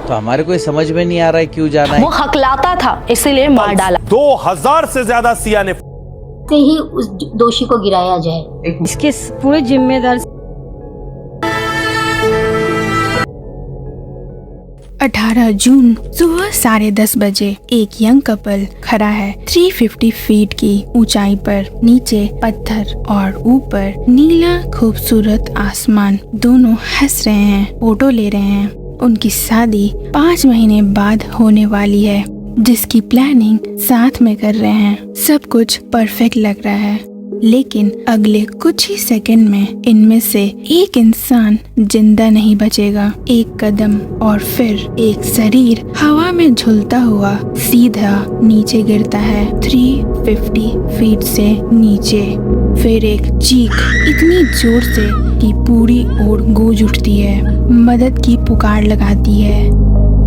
तो हमारे को समझ में नहीं आ रहा है क्यों जाना है। वो हकलाता था इसीलिए मार डाला। 2000 से ज्यादा सिया ने से ही उस दोषी को गिराया जाए। इसके पूरे जिम्मेदार 18 जून सुबह 10:30 बजे एक यंग कपल खड़ा है 350 फीट की ऊंचाई पर। नीचे पत्थर और ऊपर नीला खूबसूरत आसमान। दोनों हंस रहे हैं, फोटो ले रहे हैं। उनकी शादी 5 महीने बाद होने वाली है, जिसकी प्लानिंग साथ में कर रहे हैं। सब कुछ परफेक्ट लग रहा है, लेकिन अगले कुछ ही सेकंड में इनमें से एक इंसान जिंदा नहीं बचेगा। एक कदम और फिर एक शरीर हवा में झूलता हुआ सीधा नीचे गिरता है 350 फीट से नीचे। फिर एक चीख इतनी जोर से कि पूरी ओर गूंज उठती है, मदद की पुकार लगाती है।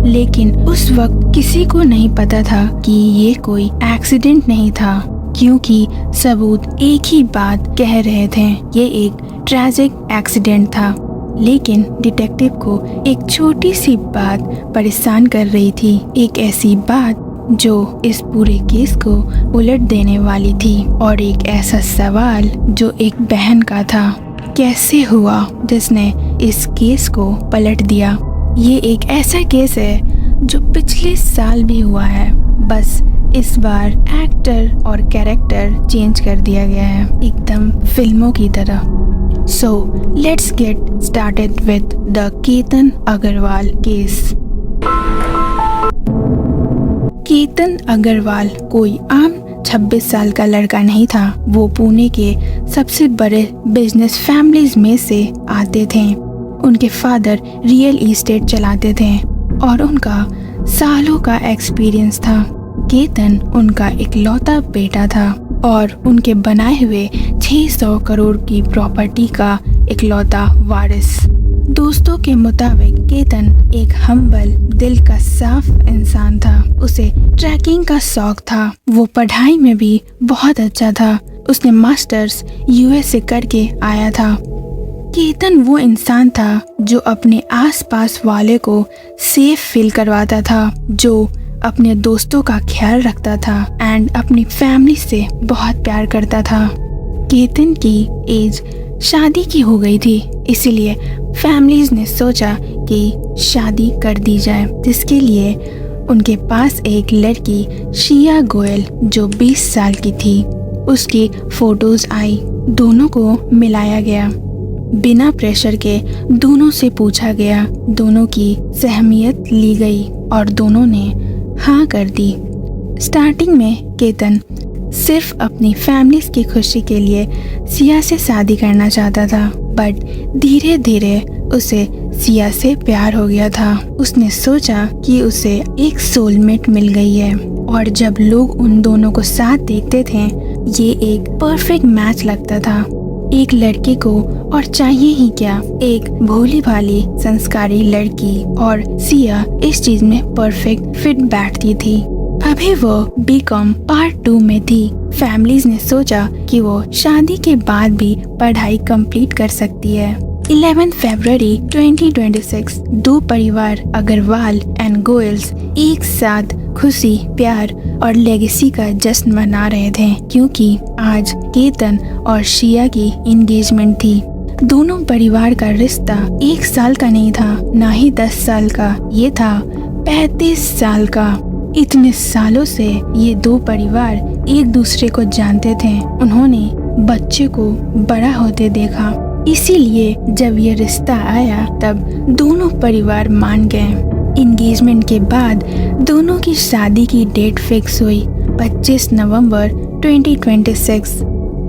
लेकिन उस वक्त किसी को नहीं पता था कि ये कोई एक्सीडेंट नहीं था, क्योंकि सबूत एक ही बात कह रहे थे, ये एक ट्रैजिक एक्सीडेंट था। लेकिन डिटेक्टिव को एक छोटी सी बात परेशान कर रही थी, एक ऐसी बात जो इस पूरे केस को उलट देने वाली थी, और एक ऐसा सवाल जो एक बहन का था, कैसे हुआ जिसने इस केस को पलट दिया। ये एक ऐसा केस है जो पिछले साल भी हुआ है, बस इस बार एक्टर और कैरेक्टर चेंज कर दिया गया है, एकदम फिल्मों की तरह। So let's get started with the Ketan Agarwal case. Ketan Agarwal कोई आम 26 साल का लड़का नहीं था। वो पुणे के सबसे बड़े बिजनेस फैमिलीज में से आते थे। उनके फादर रियल एस्टेट चलाते थे और उनका सालों का एक्सपीरियंस था। केतन उनका इकलौता बेटा था और उनके बनाए हुए 600 करोड़ की प्रॉपर्टी का इकलौता वारिस। दोस्तों के मुताबिक केतन एक हम्बल, दिल का साफ इंसान था। उसे ट्रैकिंग का शौक था। वो पढ़ाई में भी बहुत अच्छा था। उसने मास्टर्स यूएस से करके आया था। केतन वो इंसान था जो अपने आसपास वाले को सेफ फील करवाता था, जो अपने दोस्तों का ख्याल रखता था एंड अपनी फैमिली से बहुत प्यार करता था। केतन की एज शादी की हो गई थी, इसीलिए फैमिलीज ने सोचा कि शादी कर दी जाए, जिसके लिए उनके पास एक लड़की शिया गोयल जो 20 साल की थी, उसकी फोटोज आई। दोनों को मिलाया गया, बिना प्रेशर के दोनों से पूछा गया, दोनों की सहमियत ली गई और दोनों ने हाँ कर दी। स्टार्टिंग में केतन सिर्फ अपनी फैमिली की खुशी के लिए सिया से शादी करना चाहता था, बट धीरे धीरे उसे सिया से प्यार हो गया था। उसने सोचा कि उसे एक सोलमेट मिल गई है, और जब लोग उन दोनों को साथ देखते थे, ये एक परफेक्ट मैच लगता था। एक लड़के को और चाहिए ही क्या, एक भोली भाली संस्कारी लड़की, और सिया इस चीज में परफेक्ट फिट बैठती थी। अभी वो बीकॉम पार्ट 2 में थी। फैमिलीज ने सोचा कि वो शादी के बाद भी पढ़ाई कंप्लीट कर सकती है। 11 फरवरी 2026 दो परिवार अग्रवाल एंड गोयल्स एक साथ खुशी, प्यार और लेगेसी का जश्न मना रहे थे, क्योंकि आज केतन और शिया की एंगेजमेंट थी। दोनों परिवार का रिश्ता 1 साल का नहीं था, ना ही 10 साल का, ये था 35 साल का। इतने सालों से ये दो परिवार एक दूसरे को जानते थे। उन्होंने बच्चे को बड़ा होते देखा, इसीलिए जब ये रिश्ता आया तब दोनों परिवार मान गए। एंगेजमेंट के बाद दोनों की शादी की डेट फिक्स हुई 25 नवंबर 2026।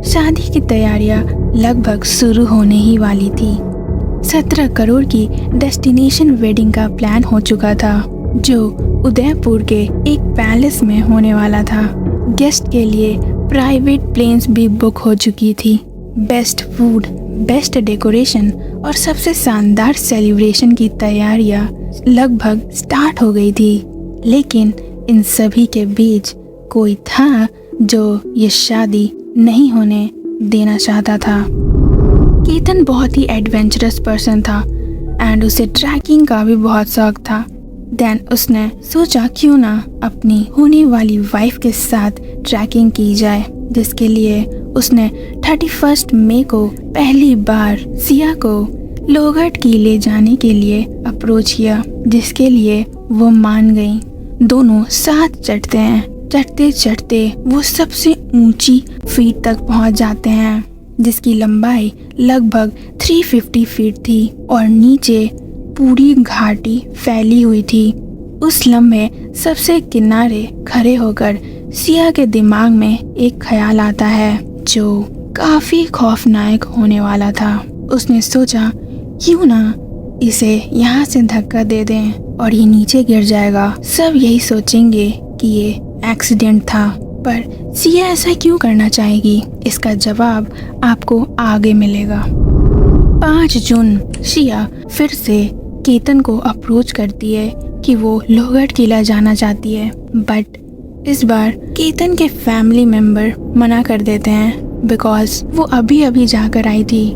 शादी की तैयारियां लगभग शुरू होने ही वाली थी। 17 करोड़ की डेस्टिनेशन वेडिंग का प्लान हो चुका था, जो उदयपुर के एक पैलेस में होने वाला था। गेस्ट के लिए प्राइवेट प्लेन्स भी बुक हो चुकी थी। बेस्ट फूड, बेस्ट डेकोरेशन और सबसे शानदार सेलिब्रेशन की तैयारियां लगभग स्टार्ट हो गई थी। लेकिन इन सभी के बीच कोई था जो ये शादी नहीं होने देना चाहता था। केतन बहुत ही एडवेंचरस पर्सन था एंड उसे ट्रैकिंग का भी बहुत शौक था। देन उसने सोचा क्यों ना अपनी होने वाली वाइफ के साथ ट्रैकिंग की जाए, जिसके लिए उसने 31 मई को पहली बार सिया को लोहगढ़ की ले जाने के लिए अप्रोच किया, जिसके लिए वो मान गई। दोनों साथ चढ़ते हैं। चढ़ते चढ़ते वो सबसे ऊंची फीट तक पहुंच जाते हैं, जिसकी लंबाई लगभग 350 फीट थी और नीचे पूरी घाटी फैली हुई थी। उस लम्हे सबसे किनारे खड़े होकर सिया के दिमाग में एक ख्याल आता है जो काफी खौफनाक होने वाला था। उसने सोचा क्यों ना इसे यहाँ से धक्का दे दें और ये नीचे गिर जाएगा। सब यही सोचेंगे कि ये एक्सीडेंट था, पर सिया ऐसा क्यों करना चाहेगी? इसका जवाब आपको आगे मिलेगा। 5 जून सिया फिर से केतन को अप्रोच करती है कि वो लोहगढ़ किला जाना चाहती है, बट इस बार केतन के फैमिली मेंबर मना कर देते हैं बिकॉज वो अभी अभी जाकर आई थी।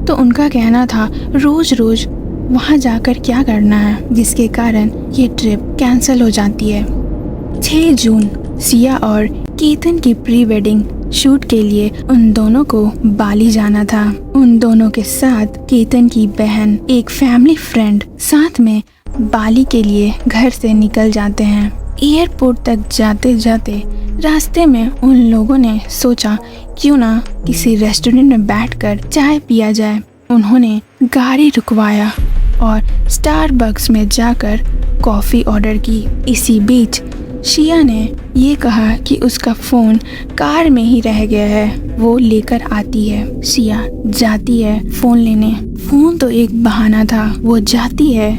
तो उनका कहना था रोज रोज वहाँ जाकर क्या करना है, जिसके कारण ये ट्रिप कैंसिल हो जाती है। 6 जून सिया और केतन की प्री वेडिंग शूट के लिए उन दोनों को बाली जाना था। उन दोनों के साथ केतन की बहन, एक फैमिली फ्रेंड साथ में बाली के लिए घर से निकल जाते हैं। एयरपोर्ट तक जाते जाते रास्ते में उन लोगों ने सोचा क्यों ना किसी रेस्टोरेंट में बैठकर चाय पिया जाए। उन्होंने गाड़ी रुकवाया और स्टारबक्स में जाकर कॉफ़ी ऑर्डर की। इसी बीच शिया ने ये कहा कि उसका फ़ोन कार में ही रह गया है, वो लेकर आती है। शिया जाती है फ़ोन लेने। फ़ोन तो एक बहाना था। वो जाती है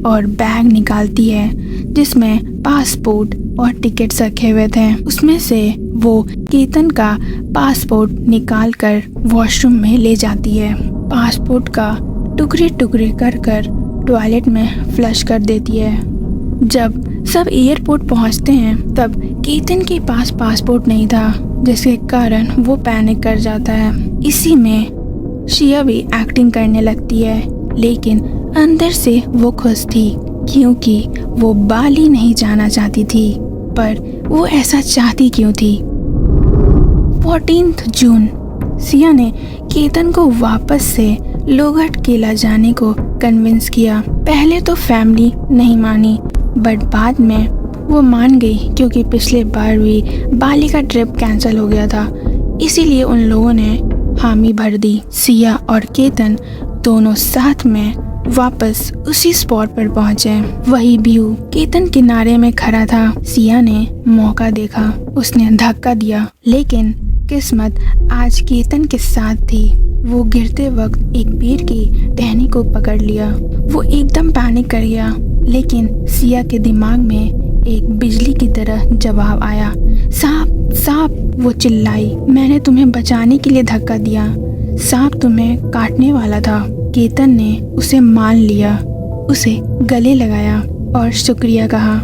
और बैग निकालती है जिसमें पासपोर्ट और टिकट्स रखे हुए थे। उसमें से वो केतन का पासपोर्ट निकाल कर वॉशरूम में ले जाती है। पासपोर्ट का टुकड़े टुकड़े कर कर टॉयलेट में फ्लश कर देती है। जब सब एयरपोर्ट पहुंचते हैं तब केतन के पास पासपोर्ट नहीं था, जिसके कारण वो पैनिक कर जाता है। इसी में शिया भी एक्टिंग करने लगती है, लेकिन अंदर से वो खुश थी क्योंकि वो बाली नहीं जाना चाहती थी। पर वो ऐसा चाहती क्यों थी? 14 जून सिया ने केतन को वापस से लोहगढ़ किला जाने को कन्विंस किया। पहले तो फैमिली नहीं मानी, बट बाद में वो मान गई क्योंकि पिछले बार भी बाली का ट्रिप कैंसिल हो गया था, इसीलिए उन लोगों ने हामी भर दी। सिया और केतन दोनों साथ में वापस उसी स्पॉट पर पहुंचे। वही व्यू केतन किनारे में खड़ा था। सिया ने मौका देखा, उसने धक्का दिया, लेकिन किस्मत आज केतन के साथ थी। वो गिरते वक्त एक पेड़ की टहनी को पकड़ लिया। वो एकदम पैनिक कर गया, लेकिन सिया के दिमाग में एक बिजली की तरह जवाब आया, सांप सांप। वो चिल्लाई, मैंने तुम्हें बचाने के लिए धक्का दिया, सांप तुम्हें काटने वाला था। केतन ने उसे मान लिया, उसे गले लगाया और शुक्रिया कहा।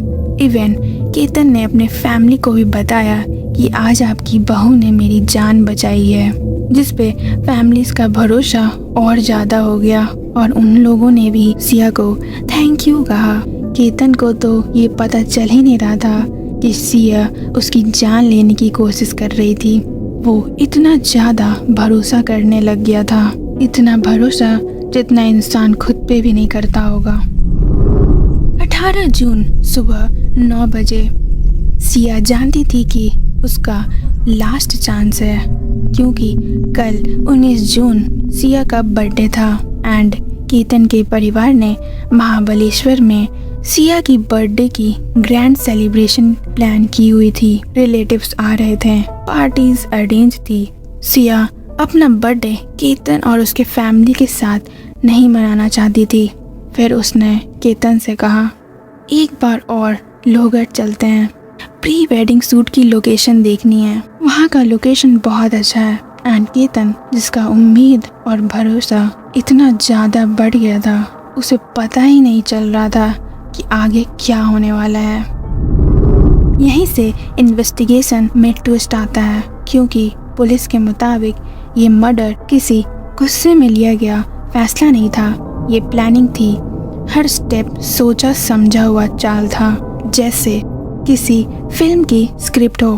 इवन केतन ने अपने फैमिली को भी बताया कि आज आपकी बहू ने मेरी जान बचाई है, जिस पे फैमिलीज का भरोसा और ज़्यादा हो गया और उन लोगों ने भी सिया को थैंक यू कहा। केतन को तो ये पता चल ही नहीं रहा था कि सिया उसकी जान लेने की कोशिश कर रही थी। वो इतना ज़्यादा भरोसा करने लग गया था, इतना भरोसा जितना इंसान खुद पे भी नहीं करता होगा। 18 जून सुबह 9 बजे सिया जानती थी कि उसका लास्ट चांस है, क्योंकि कल 19 जून सिया का बर्थडे था एंड केतन के परिवार ने महाबलेश्वर में सिया की बर्थडे की ग्रैंड सेलिब्रेशन प्लान की हुई थी। रिलेटिव्स आ रहे थे, पार्टीज अरेंज थी। सिया अपना बर्थडे केतन और उसके फैमिली के साथ नहीं मनाना चाहती थी। फिर उसने केतन से कहा, एक बार और लोहगढ़ चलते हैं, प्री वेडिंग शूट की लोकेशन देखनी है, वहाँ का लोकेशन बहुत अच्छा है। एंड केतन, जिसका उम्मीद और भरोसा इतना ज़्यादा बढ़ गया था, उसे पता ही नहीं चल रहा था कि आगे क्या होने वाला है। यहीं से इन्वेस्टिगेशन में ट्विस्ट आता है, क्योंकि पुलिस के मुताबिक ये मर्डर किसी गुस्से में लिया गया फैसला नहीं था, ये प्लानिंग थी। हर स्टेप सोचा समझा हुआ चाल था, जैसे किसी फिल्म की स्क्रिप्ट हो।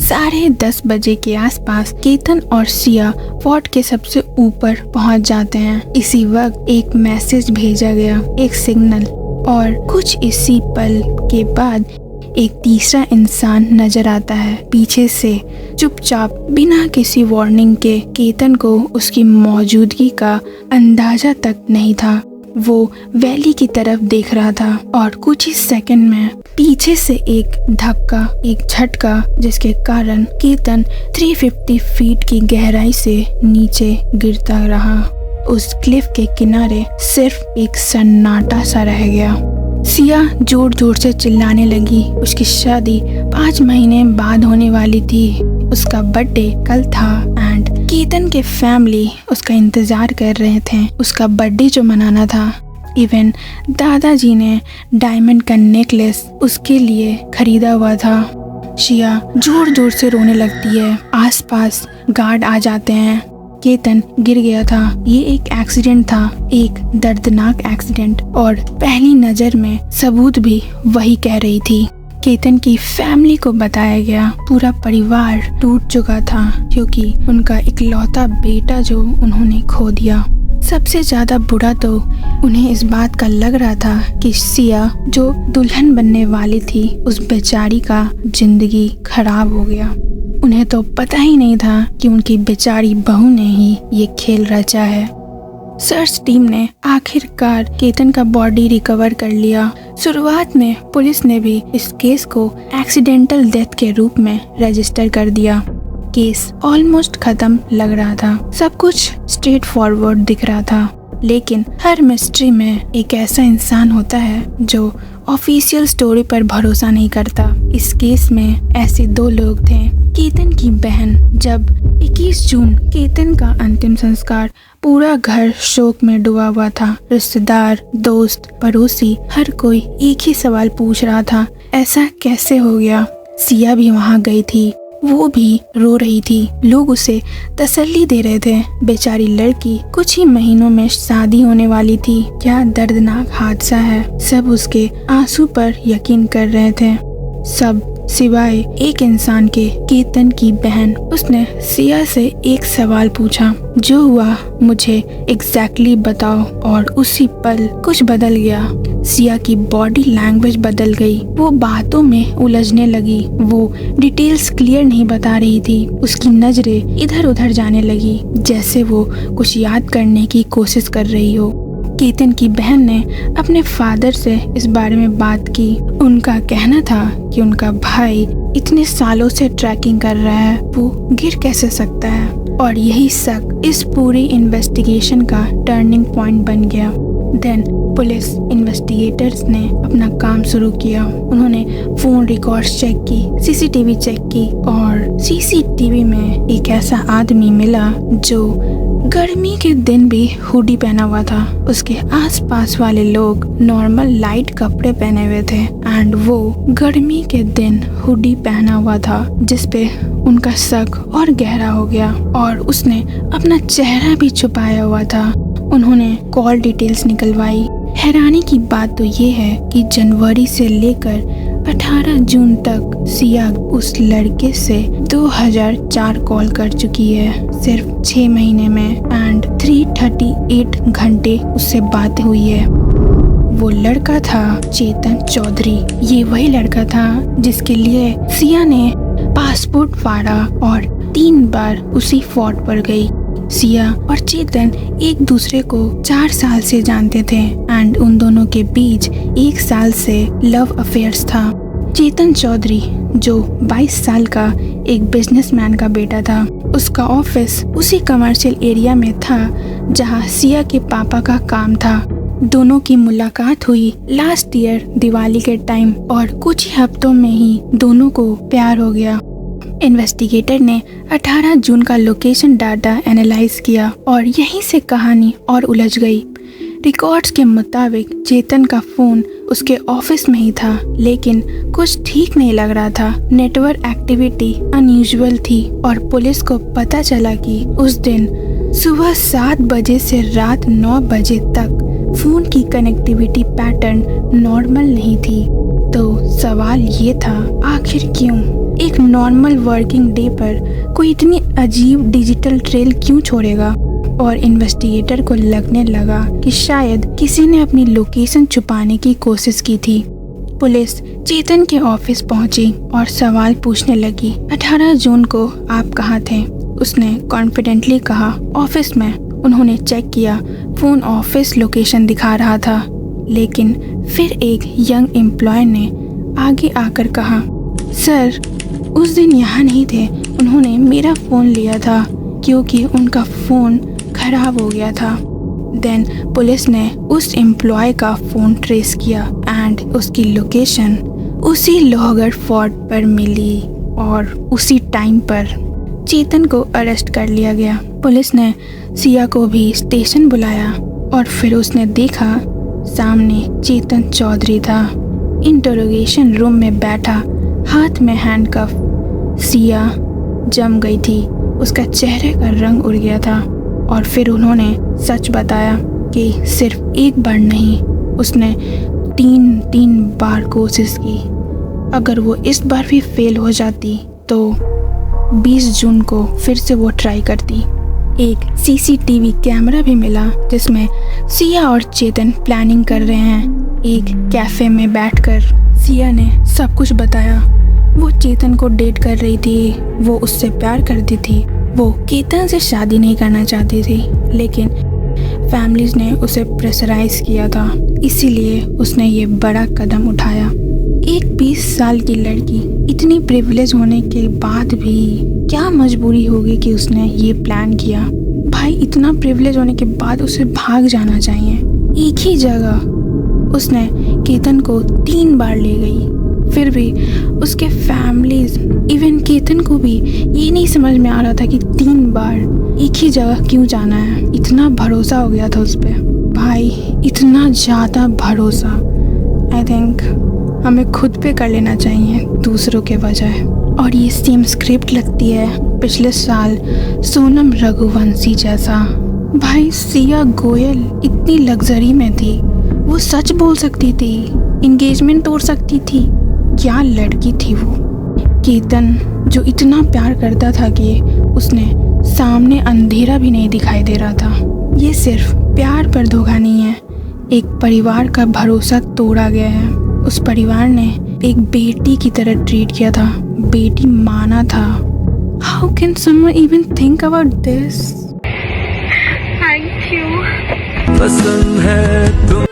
10:30 बजे के आसपास केतन और सिया फोर्ट के सबसे ऊपर पहुंच जाते हैं। इसी वक्त एक मैसेज भेजा गया, एक सिग्नल, और कुछ इसी पल के बाद एक तीसरा इंसान नजर आता है पीछे से, चुपचाप बिना किसी वार्निंग के। केतन को उसकी मौजूदगी का अंदाजा तक नहीं था। वो वैली की तरफ देख रहा था और कुछ ही सेकंड में पीछे से एक धक्का, एक झटका, जिसके कारण केतन 350 फीट की गहराई से नीचे गिरता रहा। उस क्लिफ के किनारे सिर्फ एक सन्नाटा सा रह गया। सिया जोर जोर से चिल्लाने लगी। उसकी शादी 5 महीने बाद होने वाली थी। उसका बर्थडे कल था एंड केतन के फैमिली उसका इंतजार कर रहे थे। उसका बर्थडे जो मनाना था, इवन दादाजी ने डायमंड का नेकलेस उसके लिए खरीदा हुआ था। सिया जोर जोर से रोने लगती है। आसपास गार्ड आ जाते हैं। केतन गिर गया था। ये एक एक्सीडेंट था, एक दर्दनाक एक्सीडेंट, और पहली नजर में सबूत भी वही कह रही थी। केतन की फैमिली को बताया गया। पूरा परिवार टूट चुका था क्योंकि उनका इकलौता बेटा जो उन्होंने खो दिया। सबसे ज्यादा बुरा तो उन्हें इस बात का लग रहा था कि सिया जो दुल्हन बनने वाली थी, उस बेचारी का जिंदगी खराब हो गया। उन्हें तो पता ही नहीं था कि उनकी बेचारी बहू ने ही ये खेल रचा है। सर्च टीम ने आखिरकार केतन का बॉडी रिकवर कर लिया। शुरुआत में पुलिस ने भी इस केस को एक्सीडेंटल डेथ के रूप में रजिस्टर कर दिया। केस ऑलमोस्ट खत्म लग रहा था। सब कुछ स्ट्रेट फॉरवर्ड दिख रहा था, लेकिन हर मिस्ट्री में एक ऐसा इंसान होता है जो ऑफिशियल स्टोरी पर भरोसा नहीं करता। इस केस में ऐसे 2 लोग थे। केतन की बहन। जब 21 जून केतन का अंतिम संस्कार, पूरा घर शोक में डूबा हुआ था। रिश्तेदार, दोस्त, पड़ोसी, हर कोई एक ही सवाल पूछ रहा था, ऐसा कैसे हो गया। सिया भी वहाँ गई थी। वो भी रो रही थी। लोग उसे तसल्ली दे रहे थे। बेचारी लड़की कुछ ही महीनों में शादी होने वाली थी। क्या दर्दनाक हादसा है। सब उसके आंसू पर यकीन कर रहे थे, सब सिवाय एक इंसान के, केतन की बहन। उसने सिया से एक सवाल पूछा, जो हुआ मुझे एग्जैक्टली बताओ। और उसी पल कुछ बदल गया। सिया की बॉडी लैंग्वेज बदल गई। वो बातों में उलझने लगी। वो डिटेल्स क्लियर नहीं बता रही थी। उसकी नजरें इधर उधर जाने लगी, जैसे वो कुछ याद करने की कोशिश कर रही हो। केतन की बहन ने अपने फादर से इस बारे में बात की। उनका कहना था कि उनका भाई इतने सालों से ट्रैकिंग कर रहा है, वो गिर कैसे सकता है। और यही शक इस पूरी इन्वेस्टिगेशन का टर्निंग पॉइंट बन गया। देन पुलिस इन्वेस्टिगेटर्स ने अपना काम शुरू किया। उन्होंने फोन रिकॉर्ड्स चेक की, सीसीटीवी चेक की, और सीसीटीवी में एक ऐसा आदमी मिला जो गर्मी के दिन भी हुडी पहना हुआ था। उसके आसपास वाले लोग नॉर्मल लाइट कपड़े पहने हुए थे एंड वो गर्मी के दिन हुडी पहना हुआ था, जिसपे उनका शक और गहरा हो गया। और उसने अपना चेहरा भी छुपाया हुआ था। उन्होंने कॉल डिटेल्स निकलवाई। हैरानी की बात तो ये है कि जनवरी से लेकर 18 जून तक सिया उस लड़के से 2004 कॉल कर चुकी है, सिर्फ 6 महीने में, एंड 338 घंटे उससे बात हुई है। वो लड़का था चेतन चौधरी। ये वही लड़का था जिसके लिए सिया ने पासपोर्ट फाड़ा और 3 बार उसी फोर्ट पर गई। सिया और चेतन एक दूसरे को 4 साल से जानते थे एंड उन दोनों के बीच 1 साल से लव अफेयर्स था। चेतन चौधरी जो 22 साल का एक बिजनेसमैन का बेटा था, उसका ऑफिस उसी कमर्शियल एरिया में था जहां सिया के पापा का काम था। दोनों की मुलाकात हुई लास्ट ईयर दिवाली के टाइम और कुछ ही हफ्तों में ही दोनों को प्यार हो गया। इन्वेस्टिगेटर ने 18 जून का लोकेशन डाटा एनालाइज किया और यहीं से कहानी और उलझ गई। रिकॉर्ड्स के मुताबिक चेतन का फोन उसके ऑफिस में ही था, लेकिन कुछ ठीक नहीं लग रहा था। नेटवर्क एक्टिविटी अनयूजुअल थी और पुलिस को पता चला कि उस दिन सुबह 7 बजे से रात 9 बजे तक फोन की कनेक्टिविटी पैटर्न नॉर्मल नहीं थी। तो सवाल ये था, आखिर क्यों? एक नॉर्मल वर्किंग डे पर कोई इतनी अजीब डिजिटल ट्रेल क्यों छोड़ेगा? और इन्वेस्टिगेटर को लगने लगा कि शायद किसी ने अपनी लोकेशन छुपाने की कोशिश की थी। पुलिस चेतन के ऑफिस पहुंची और सवाल पूछने लगी। 18 जून को आप कहाँ थे? उसने कॉन्फिडेंटली कहा, ऑफिस में। उन्होंने चेक किया, फोन ऑफिस लोकेशन दिखा रहा था। लेकिन फिर एक यंग एम्प्लॉय ने आगे आकर कहा, सर उस दिन यहाँ नहीं थे, उन्होंने मेरा फ़ोन लिया था क्योंकि उनका फ़ोन खराब हो गया था। देन पुलिस ने उस एम्प्लॉय का फ़ोन ट्रेस किया एंड उसकी लोकेशन उसी लोहगढ़ फोर्ट पर मिली और उसी टाइम पर चेतन को अरेस्ट कर लिया गया। पुलिस ने सिया को भी स्टेशन बुलाया और फिर उसने देखा सामने चेतन चौधरी था, इंटरोगेशन रूम में बैठा, हाथ में हैंडकफ। सिया जम गई थी, उसका चेहरे का रंग उड़ गया था और फिर उन्होंने सच बताया कि सिर्फ एक बार नहीं, उसने तीन बार कोशिश की। अगर वो इस बार भी फेल हो जाती तो 20 जून को फिर से वो ट्राई करती। एक सीसीटीवी कैमरा भी मिला जिसमें सिया और चेतन प्लानिंग कर रहे हैं। एक कैफे में बैठकर सिया ने सब कुछ बताया। वो चेतन को डेट कर रही थी, वो उससे प्यार करती थी, वो केतन से शादी नहीं करना चाहती थी, लेकिन फैमिलीज ने उसे प्रेशराइज किया था, इसीलिए उसने ये बड़ा कदम उठाया। एक 20 साल की लड़की इतनी प्रिविलेज होने के बाद भी क्या मजबूरी होगी कि उसने ये प्लान किया? भाई इतना प्रिविलेज होने के बाद उसे भाग जाना चाहिए। एक ही जगह उसने केतन को 3 बार ले गई, फिर भी उसके फैमिलीज इवन केतन को भी ये नहीं समझ में आ रहा था कि 3 बार एक ही जगह क्यों जाना है। इतना भरोसा हो गया था उस पर भाई, इतना ज़्यादा भरोसा। आई थिंक हमें खुद पे कर लेना चाहिए दूसरों के बजाय। और ये सेम स्क्रिप्ट लगती है पिछले साल सोनम रघुवंशी जैसा। भाई सिया गोयल इतनी लग्जरी में थी, वो सच बोल सकती थी, इंगेजमेंट तोड़ सकती थी। क्या लड़की थी वो। केतन जो इतना प्यार करता था कि उसने सामने अंधेरा भी नहीं दिखाई दे रहा था। ये सिर्फ प्यार पर धोखा नहीं है, एक परिवार का भरोसा तोड़ा गया है। उस परिवार ने एक बेटी की तरह ट्रीट किया था, बेटी माना था। How can someone even think about this? Thank you. पसंद है तुम